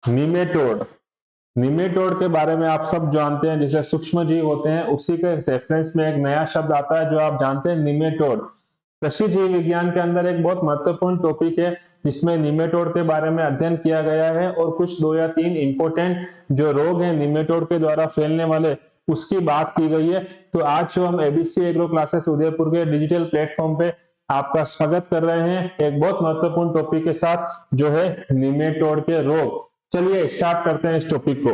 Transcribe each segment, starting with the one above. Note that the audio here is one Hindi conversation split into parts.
निमेटोड। निमेटोड के बारे में आप सब जानते हैं, जैसे सूक्ष्म जीव होते हैं उसी के रेफरेंस में एक नया शब्द आता है जो आप जानते हैं, निमेटोड। कृषि जीव विज्ञान के अंदर एक बहुत महत्वपूर्ण टॉपिक है जिसमें निमेटोड के बारे में अध्ययन किया गया है और कुछ 2 या 3 इंपॉर्टेंट जो रोग हैं निमेटोड के द्वारा फैलने वाले उसकी बात की गई है। तो आज जो हम एबीसी एग्रो क्लासेस उदयपुर के डिजिटल प्लेटफॉर्म पे आपका स्वागत कर रहे हैं एक बहुत महत्वपूर्ण टॉपिक के साथ जो है निमेटोड के रोग। चलिए स्टार्ट करते हैं इस टॉपिक को।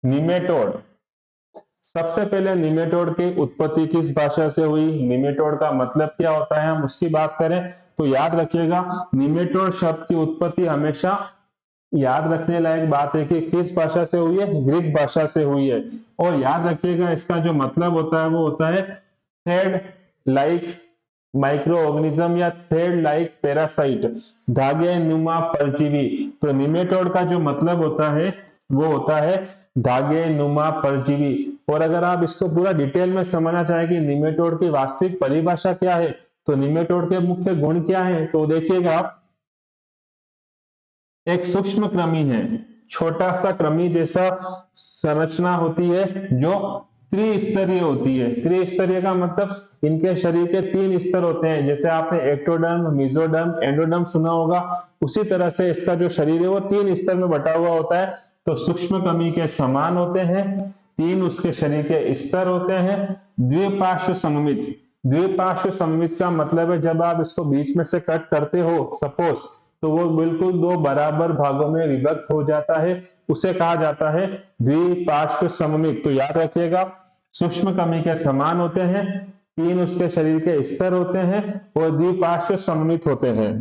निमेटोड, सबसे पहले निमेटोड की उत्पत्ति किस भाषा से हुई, निमेटोड का मतलब क्या होता है, हम उसकी बात करें तो याद रखिएगा निमेटोड शब्द की उत्पत्ति हमेशा याद रखने लायक बात है कि किस भाषा से हुई है, ग्रीक भाषा से हुई है। और याद रखिएगा इसका जो मतलब होता है वो होता है थ्रेड लाइक माइक्रो ऑर्गेनिज्म या थ्रेड लाइक पैरासाइट, धागे नुमा परजीवी। तो निमेटोड का जो मतलब होता है वो होता है धागे नुमा परजीवी। और अगर आप इसको पूरा डिटेल में समझना चाहें कि निमेटोड की वास्तविक परिभाषा क्या है तो निमेटोड के मुख्य गुण क्या है, तो देखिएगा आप एक सूक्ष्म कृमि है, छोटा सा कृमि जैसा संरचना होती है जो त्रिस्तरीय होती है। त्रिस्तरीय का मतलब इनके शरीर के 3 स्तर होते हैं, जैसे आपने एक्टोडर्म, मेसोडर्म, एंडोडर्म सुना होगा, उसी तरह से इसका जो शरीर है वो 3 स्तर में बटा हुआ होता है। तो सूक्ष्म कृमि के समान होते हैं, 3 उसके शरीर के स्तर होते हैं, द्विपार्श्व सममित। द्विपार्श्व सममित का मतलब है जब आप इसको बीच में से कट करते हो सपोज, तो वो बिल्कुल 2 बराबर भागों में विभक्त हो जाता है, उसे कहा जाता है द्विपार्श्व सममित। तो याद रखिएगा सूक्ष्म कृमि के समान होते हैं, 3 उसके शरीर के स्तर होते हैं और द्विपार्श्व सममित होते हैं।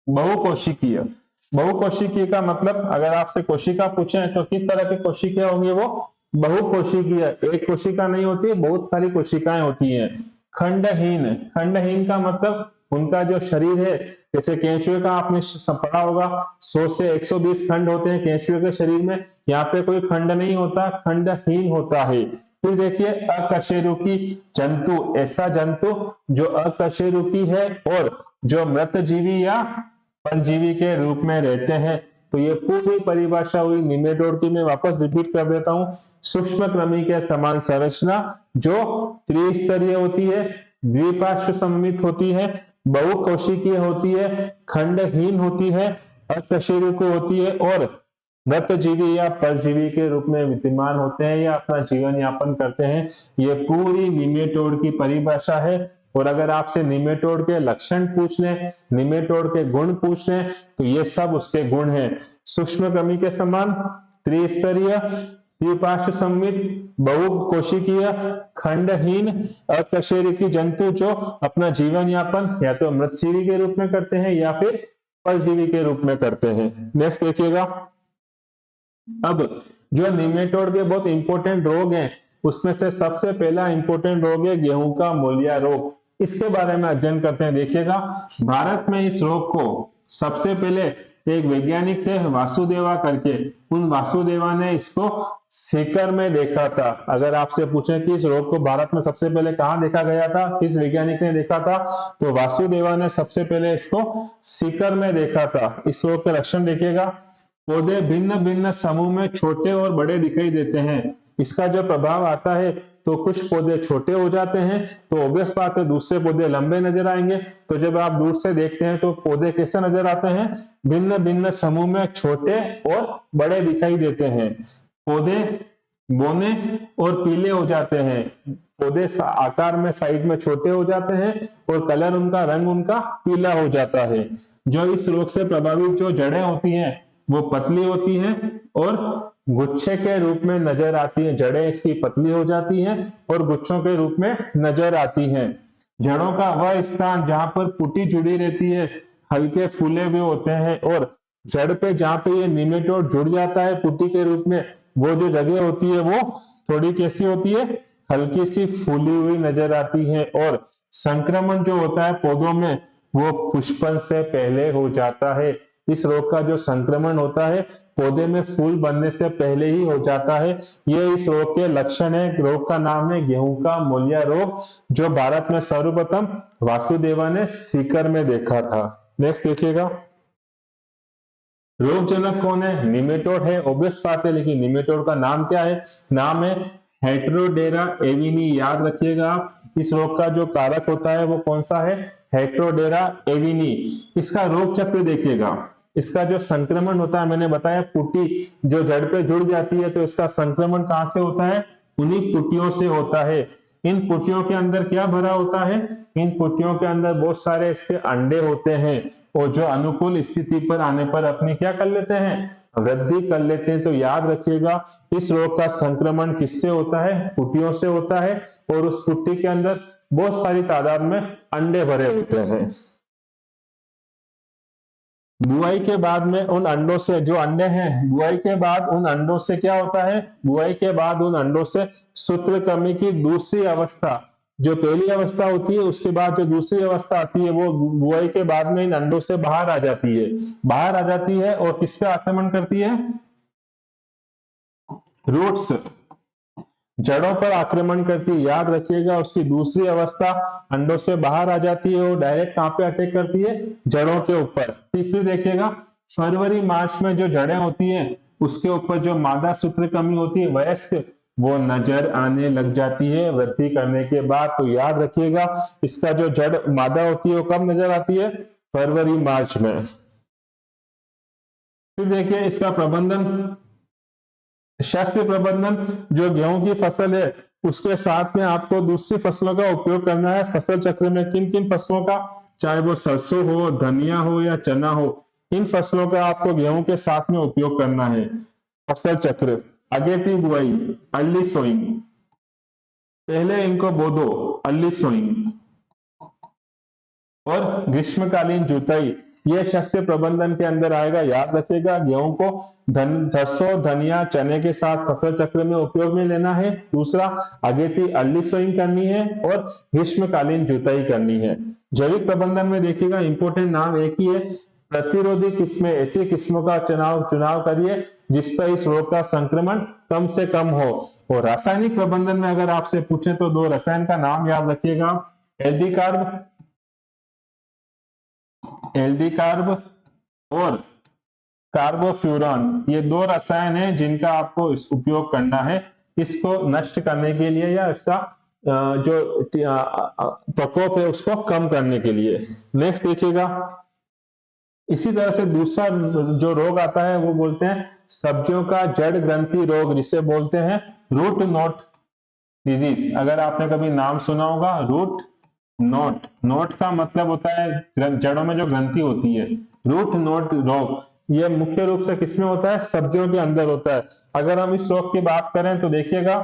बहुकोशिकीय, बहुकोशिकीय का मतलब अगर आपसे कोशिका पूछे तो किस तरह की कोशिका होंगी, वो बहुकोशिकीय, एक कोशिका नहीं होती, बहुत सारी कोशिकाएं होती हैं। खंडहीन, खंडहीन का मतलब उनका जो शरीर है, जैसे केंचुए का आपने पढ़ा होगा 100 से 120 खंड होते हैं केंचुए के शरीर में, यहाँ पे कोई खंड नहीं होता, खंडहीन होता है। फिर देखिए अकशेरुकी जंतु, ऐसा जंतु जो अकशेरुकी है और जो मृतजीवी या परजीवी के रूप में रहते हैं। तो ये पूरी परिभाषा हुई निमेटोड की। मैं वापस रिपीट कर देता हूं, सूक्ष्म कृमि के समान संरचना जो त्रिस्तरीय होती है, द्विपार्श्व सममित होती है, बहुकोशिकीय होती है, खंडहीन होती है, अकशेरुकी होती है और मृतजीवी या परजीवी के रूप में विद्यमान होते हैं या अपना जीवन यापन करते हैं। ये पूरी निमेटोड की परिभाषा है। और अगर आपसे निमेटोड के लक्षण पूछ लें, निमेटोड के गुण पूछ लें, तो ये सब उसके गुण हैं। सूक्ष्म कृमि के समान, त्रिस्तरीय, द्विपार्श्व सममित, बहुकोशिकीय, खंडहीन, अकशेरुकी जंतु जो अपना जीवन यापन या तो मृतजीवी के रूप में करते हैं या फिर परजीवी के रूप में करते हैं। नेक्स्ट देखिएगा, अब जो निमेटोड के बहुत इंपॉर्टेंट रोग हैं उसमें से सबसे पहला इंपॉर्टेंट रोग है गेहूं का मूलिया रोग। इसके बारे में अध्ययन करते हैं। देखिएगा भारत में इस रोग को सबसे पहले एक वैज्ञानिक थे वासुदेवा करके, उन वासुदेवा ने इसको सीकर में देखा था। अगर आपसे पूछें कि इस रोग को भारत में सबसे पहले कहाँ देखा गया था, किस वैज्ञानिक ने देखा था, तो वासुदेवा ने सबसे पहले इसको सीकर में देखा था। इस रोग के लक्षण देखिएगा, पौधे भिन्न भिन्न समूह में छोटे और बड़े दिखाई देते हैं। इसका जो प्रभाव आता है तो कुछ पौधे छोटे हो जाते हैं, तो ऑब्वियस बात है दूसरे पौधे लंबे नजर आएंगे। तो जब आप दूर से देखते हैं तो पौधे कैसे नजर आते हैं, भिन्न भिन्न समूह में छोटे और बड़े दिखाई देते हैं। पौधे बौने और पीले हो जाते हैं, पौधे आकार में साइज में छोटे हो जाते हैं और कलर उनका, रंग उनका पीला हो जाता है। जो इस रोग से प्रभावित जो जड़ें होती हैं वो पतली होती हैं और गुच्छे के रूप में नजर आती है। जड़ें इसकी पतली हो जाती हैं और गुच्छों के रूप में नजर आती हैं। जड़ों का वह स्थान जहां पर पुटी जुड़ी रहती है हल्के फूले हुए होते हैं और जड़ पे जहां पे ये निमेटोड जुड़ जाता है पुटी के रूप में, वो जो जगह होती है वो थोड़ी कैसी होती है, हल्की सी फूली हुई नजर आती है। और संक्रमण जो होता है पौधों में वो पुष्पन से पहले हो जाता है। इस रोग का जो संक्रमण होता है पौधे में फूल बनने से पहले ही हो जाता है। ये इस रोग के लक्षण है। रोग का नाम है गेहूं का मोलिया रोग, जो भारत में सर्वप्रथम वासुदेवा ने सीकर में देखा था। नेक्स्ट देखिएगा, रोगजनक कौन है? निमेटोड है, ऑब्वियस बात है, लेकिन निमेटोड का नाम क्या है? नाम है हेटेरोडेरा एविनी। याद रखिएगा आप, इस रोग का जो कारक होता है वो कौन सा है? हेटेरोडेरा एविनी। इसका रोग चक्र देखिएगा, इसका जो संक्रमण होता है, मैंने बताया पुट्टी जो जड़ पे जुड़ जाती है, तो इसका संक्रमण कहां से होता है? उन्हीं पुट्टियों से होता है। इन पुट्टियों के अंदर क्या भरा होता है? इन पुट्टियों के अंदर बहुत सारे इसके अंडे होते हैं, और जो अनुकूल स्थिति पर आने पर अपनी क्या कर लेते हैं? वृद्धि कर लेते हैं। तो याद रखिएगा, इस रोग का संक्रमण किससे होता है? पुट्टियों से होता है, और उस पुट्टी के अंदर बहुत सारी तादाद में अंडे भरे होते हैं। बुआई के बाद में उन अंडों से, जो अंडे हैं, बुआई के बाद उन अंडों से क्या होता है? बुआई के बाद उन अंडों से सूत्रकृमि की दूसरी अवस्था, जो पहली अवस्था होती है उसके बाद जो दूसरी अवस्था आती है, वो बुआई के बाद में इन अंडों से बाहर आ जाती है। बाहर आ जाती है और किस पे आक्रमण करती है? रूट्स, जड़ों पर आक्रमण करती है। याद रखिएगा, उसकी दूसरी अवस्था अंडों से बाहर आ जाती है और डायरेक्ट कहां पे अटैक करती है? जड़ों के ऊपर। तीसरी देखिएगा, फरवरी मार्च में जो जड़ें होती हैं उसके ऊपर जो मादा सूत्रकृमि होती है वयस्क, वो नजर आने लग जाती है वृद्धि करने के बाद। तो याद रखिएगा, इसका जो जड़ मादा होती है वो कब नजर आती है? फरवरी मार्च में। फिर देखिए इसका प्रबंधन, शस्य प्रबंधन, जो गेहूं की फसल है उसके साथ में आपको दूसरी फसलों का उपयोग करना है। फसल चक्र में किन किन फसलों का, चाहे वो सरसों हो, धनिया हो या चना हो, इन फसलों का आपको गेहूं के साथ में उपयोग करना है। फसल चक्र, अगेती बुआई, अर्ली सोइंग, पहले इनको बो दो, अर्ली सोइंग, और ग्रीष्मकालीन जुताई, ये शस्य प्रबंधन के अंदर आएगा। याद रखिएगा, गेहूं को सरसों, धनिया, चने के साथ फसल चक्र में उपयोग में लेना है। दूसरा, अगेती अर्ली सोइंग करनी है, और ग्रीष्मकालीन जुताई करनी है। जैविक प्रबंधन में देखिएगा, इंपोर्टेंट नाम एक ही है, प्रतिरोधी किस्में, ऐसी किस्मों का चुनाव करिए जिस पर इस रोग का संक्रमण कम से कम हो। और रासायनिक प्रबंधन में अगर आपसे पूछे तो दो रसायन का नाम याद रखिएगा, एल्डी कार्ब और कार्बोफ्यूरॉन। ये दो रसायन हैं जिनका आपको उपयोग करना है इसको नष्ट करने के लिए, या इसका जो प्रकोप है उसको कम करने के लिए। नेक्स्ट देखिएगा, इसी तरह से दूसरा जो रोग आता है वो बोलते हैं सब्जियों का जड़ ग्रंथि रोग, जिसे बोलते हैं रूट नॉट डिजीज। अगर आपने कभी नाम सुना होगा रूट नॉट, नॉट का मतलब होता है जड़ों में जो ग्रंथि होती है। रूट नॉट रोग ये मुख्य रूप से किसमें होता है? सब्जियों के अंदर होता है। अगर हम इस रोग की बात करें तो देखिएगा,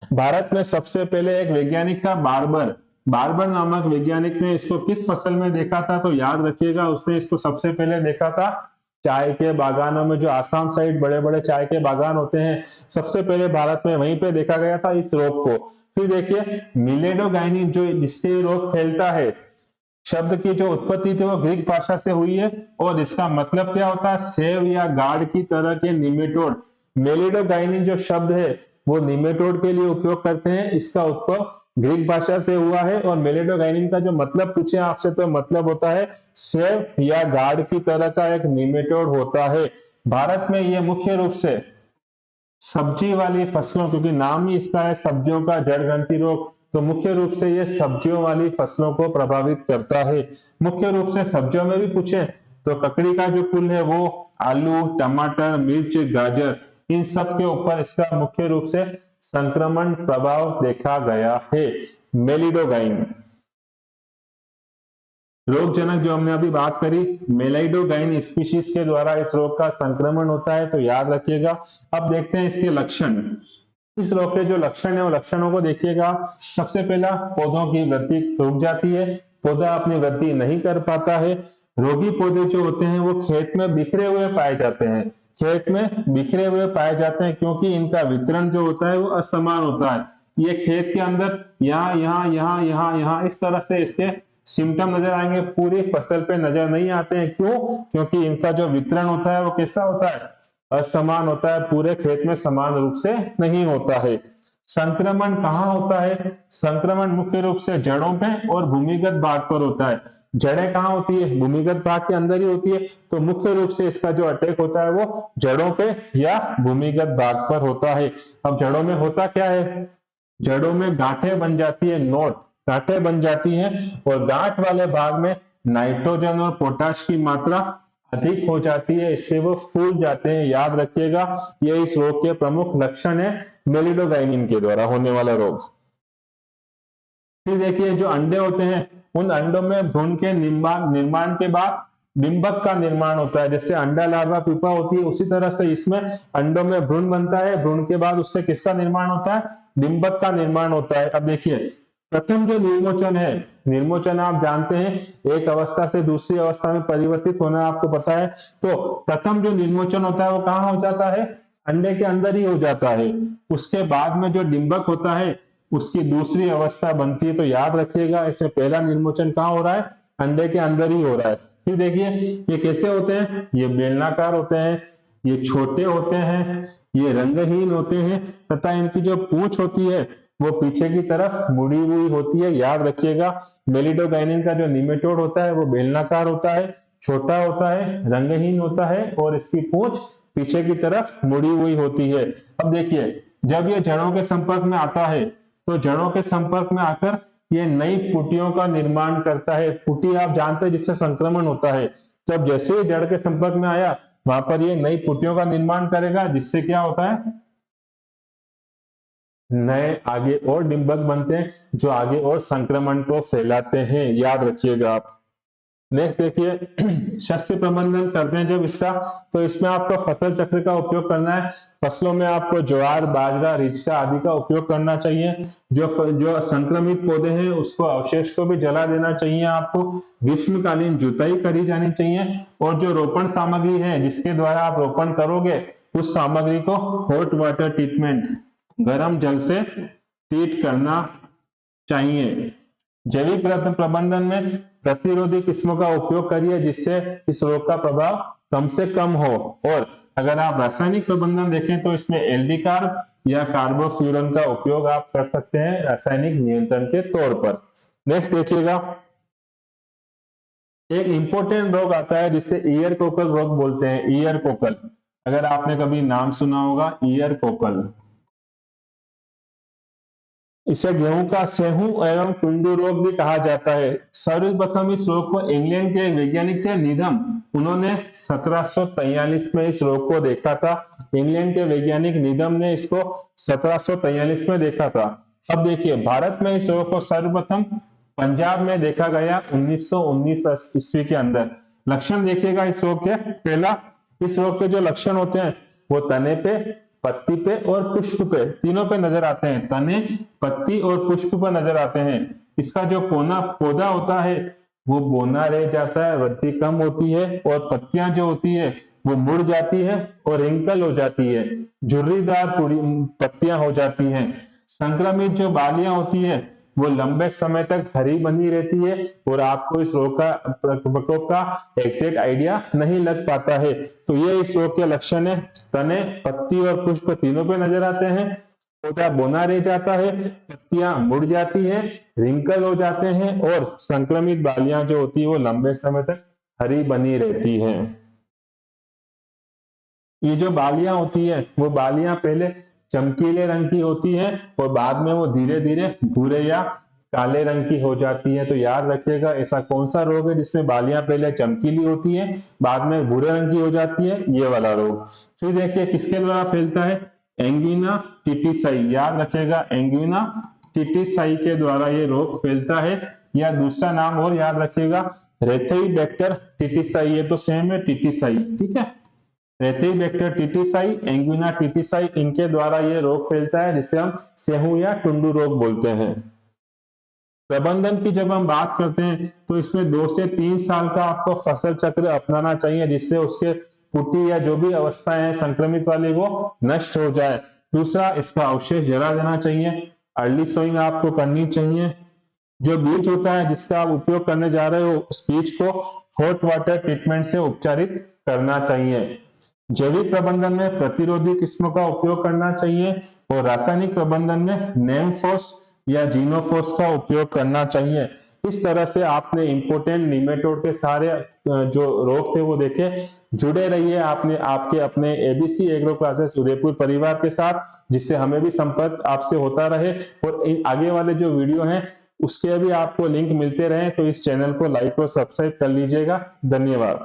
भारत में सबसे पहले एक वैज्ञानिक था बार्बर, बार्बर नामक वैज्ञानिक ने इसको किस फसल में देखा था? तो याद रखिएगा, उसने इसको सबसे पहले देखा था चाय के बागानों में, जो आसाम साइड बड़े बड़े चाय के बागान होते हैं, सबसे पहले भारत में वहीं पे देखा गया था इस रोग को। फिर देखिए मिलेडोगाइनिन, जो जिससे रोग फैलता है, शब्द की जो उत्पत्ति थी वो ग्रीक भाषा से हुई है, और इसका मतलब क्या होता है? सेव या गार्ड की तरह के निमेटोड। मेलिडोगाइनिन जो शब्द है वो निमेटोड के लिए उपयोग करते हैं, इसका उत्पव ग्रीक भाषा से हुआ है। और मेलिडोगाइनिन का जो मतलब पूछे आपसे तो मतलब होता है सेव या गार्ड की तरह का एक निमेटोड होता है। भारत में ये मुख्य रूप से सब्जी वाली फसलों, क्योंकि नाम ही इसका है सब्जियों का जड़ ग्रंथि रोग, तो मुख्य रूप से ये सब्जियों वाली फसलों को प्रभावित करता है। मुख्य रूप से सब्जियों में भी पूछे तो ककड़ी का जो फूल है वो, आलू, टमाटर, मिर्च, गाजर, इन सब के ऊपर इसका मुख्य रूप से संक्रमण प्रभाव देखा गया है। मेलिडोगाइन रोगजनक जो हमने अभी बात करी, मेलाइडोगाइन स्पीशीज के द्वारा इस रोग का संक्रमण होता है, तो याद रखिएगा। अब देखते हैं इसके लक्षण। इस रोग के जो लक्षण है वो लक्षणों को देखिएगा। सबसे पहला, पौधों की वृद्धि रुक जाती है, पौधा अपनी वृद्धि नहीं कर पाता है। रोगी पौधे जो होते हैं वो खेत में बिखरे हुए पाए जाते हैं, खेत में बिखरे हुए पाए जाते हैं, क्योंकि इनका वितरण जो होता है वो असमान होता है। ये खेत के अंदर यहाँ यहाँ यहाँ यहाँ यहाँ इस तरह से इसके सिम्टम नजर आएंगे, पूरी फसल पे नजर नहीं आते हैं। क्यों? क्योंकि इनका जो वितरण होता है वो कैसा होता है? असमान होता है, पूरे खेत में समान रूप से नहीं होता है। संक्रमण कहाँ होता है? संक्रमण मुख्य रूप से जड़ों पे और भूमिगत भाग पर होता है। जड़ें कहाँ होती है? भूमिगत भाग के अंदर ही होती है। तो मुख्य रूप से इसका जो अटैक होता है वो जड़ों पे या भूमिगत भाग पर होता है। अब जड़ों में होता क्या है? जड़ों में गांठें बन जाती है, नोट गांठें बन जाती हैं, और गांठ वाले भाग में नाइट्रोजन और पोटाश की मात्रा अधिक हो जाती है, इससे वो फूल जाते हैं। याद रखिएगा, ये इस रोग के प्रमुख लक्षण है, मेलिडोगाइनिन के द्वारा होने वाला रोग। फिर देखिए, जो अंडे होते हैं, उन अंडों में भ्रूण के निर्माण के बाद डिंबक का निर्माण होता है। जैसे अंडा लार्वा प्यूपा होती है, उसी तरह से इसमें अंडों में भ्रूण बनता है। भ्रूण के बाद उससे किसका निर्माण होता है? डिंबक का निर्माण होता है। अब देखिए, प्रथम जो निर्मोचन है, निर्मोचन आप जानते हैं एक अवस्था से दूसरी अवस्था में परिवर्तित होना आपको पता है। तो प्रथम जो निर्मोचन होता है वो कहाँ हो जाता है? अंडे के अंदर ही हो जाता है। उसके बाद में जो डिंबक होता है उसकी दूसरी अवस्था बनती है। तो याद रखिएगा, इसमें पहला निर्मोचन कहाँ हो रहा है? अंडे के अंदर ही हो रहा है। फिर देखिए, ये कैसे होते हैं? ये बेलनाकार होते हैं, ये छोटे होते हैं, ये रंगहीन होते हैं, तथा इनकी जो पूंछ होती है वो पीछे की तरफ मुड़ी हुई होती है। याद रखिएगा, मेलिडोगाइनिन का जो निमेटोड होता है वो बेलनाकार होता है, छोटा होता है, रंगहीन होता है, और इसकी पूंछ पीछे की तरफ मुड़ी हुई होती है। अब देखिए, जब ये जड़ों के संपर्क में आता है तो जड़ों के संपर्क में आकर ये नई पुटियों का निर्माण करता है। पुटी आप जानते हैं जिससे संक्रमण होता है। तब जैसे ही जड़ के संपर्क में आया, वहां पर ये नई पुटियों का निर्माण करेगा, जिससे क्या होता है? नए आगे और डिंबक बनते हैं, जो आगे और संक्रमण को फैलाते हैं। याद रखिएगा आप। नेक्स्ट देखिए, शस्य प्रबंधन करते हैं जब इसका, तो इसमें आपको फसल चक्र का उपयोग करना है। फसलों में आपको ज्वार, बाजरा, रिचका आदि का उपयोग करना चाहिए। जो संक्रमित पौधे हैं उसको अवशेष को भी जला देना चाहिए। आपको ग्रीष्मकालीन जुताई करी जानी चाहिए, और जो रोपण सामग्री है जिसके द्वारा आप रोपण करोगे, उस सामग्री को हॉट वाटर ट्रीटमेंट, गर्म जल से ट्रीट करना चाहिए। जैविक प्रबंधन में प्रतिरोधी किस्मों का उपयोग करिए, जिससे इस रोग का प्रभाव कम से कम हो। और अगर आप रासायनिक प्रबंधन देखें तो इसमें एल्डी कार्ब या कार्बोफ्यूरन का उपयोग आप कर सकते हैं रासायनिक नियंत्रण के तौर पर। नेक्स्ट देखिएगा, एक इंपॉर्टेंट रोग आता है जिसे ईयर कोकल रोग बोलते हैं। ईयर कोकल, अगर आपने कभी नाम सुना होगा, ईयर कोकल। इसे गेहूं का सेहू एवं टुंडू रोग भी कहा जाता है। सर्वप्रथम इस रोग को इंग्लैंड के एक वैज्ञानिक थे, नीधम, उन्होंने 1743 में इस रोग को देखा था। इंग्लैंड के वैज्ञानिक नीधम ने इसको 1743 में देखा था। अब देखिए, भारत में इस रोग को सर्वप्रथम पंजाब में देखा गया 1919 ईस्वी के अंदर। लक्षण देखिएगा इस रोग के। पहला, इस रोग के जो लक्षण होते हैं वो तने पे, पत्ती पे और पुष्प पे, तीनों पे नजर आते हैं। तने, पत्ती और पुष्प पर नजर आते हैं। इसका जो पौधा होता है वो बौना रह जाता है, वृद्धि कम होती है, और पत्तियां जो होती है वो मुड़ जाती है और रिंकल हो जाती है, झुर्रीदार पत्तियां हो जाती हैं। संक्रमित जो बालियां होती है वो लंबे समय तक हरी बनी रहती है, और आपको इस रोग का प्रकोप का एग्जैक्ट आइडिया नहीं लग पाता है। तो ये इस रोग के लक्षण है। तने, पत्ती और पुष्प तीनों पे नजर आते हैं, पौधा बौना रह जाता है, पत्तियां मुड़ जाती हैं, रिंकल हो जाते हैं, और संक्रमित बालियां जो होती है वो लंबे समय तक हरी बनी रहती हैं। ये जो बालियां होती है वो बालियां पहले चमकीले रंग की होती है, और बाद में वो धीरे धीरे भूरे या काले रंग की हो जाती है। तो याद रखिएगा, ऐसा कौन सा रोग है जिसमें बालियां पहले चमकीली होती है, बाद में भूरे रंग की हो जाती है? ये वाला रोग। फिर देखिए, किसके द्वारा फैलता है? एंगीना टिटिसाई। याद रखिएगा, एंगीना टिटिसाई के द्वारा ये रोग फैलता है। या दूसरा नाम और याद रखिएगा, रेथेइबैक्टर टिटिसाई। ये तो सेम है, टिटिसाई, ठीक है। रेथेइबैक्टर टिटिसाई, एंगुइना टिटिसाई, इनके द्वारा ये रोग फैलता है, जिसे हम सेहू या टुंडू रोग बोलते हैं। प्रबंधन की जब हम बात करते हैं तो इसमें 2 से 3 साल का आपको फसल चक्र अपनाना चाहिए, जिससे उसके पुटी या जो भी अवस्थाएं हैं संक्रमित वाली वो नष्ट हो जाए। दूसरा, इसका अवशेष जला देना चाहिए। अर्ली सोइंग आपको करनी चाहिए। जो बीज होता है जिसका आप उपयोग करने जा रहे हो उस बीज को हॉट वाटर ट्रीटमेंट से उपचारित करना चाहिए। जैविक प्रबंधन में प्रतिरोधी किस्मों का उपयोग करना चाहिए और रासायनिक प्रबंधन में नेमफोस या जीनोफोस का उपयोग करना चाहिए। इस तरह से आपने इंपोर्टेंट निमेटोड के सारे जो रोग थे वो देखे। जुड़े रहिए आपने आपके अपने एबीसी एग्रो क्लासेस उदयपुर परिवार के साथ, जिससे हमें भी संपर्क आपसे होता रहे और आगे वाले जो वीडियो हैं उसके भी आपको लिंक मिलते रहे। तो इस चैनल को लाइक और सब्सक्राइब कर लीजिएगा। धन्यवाद।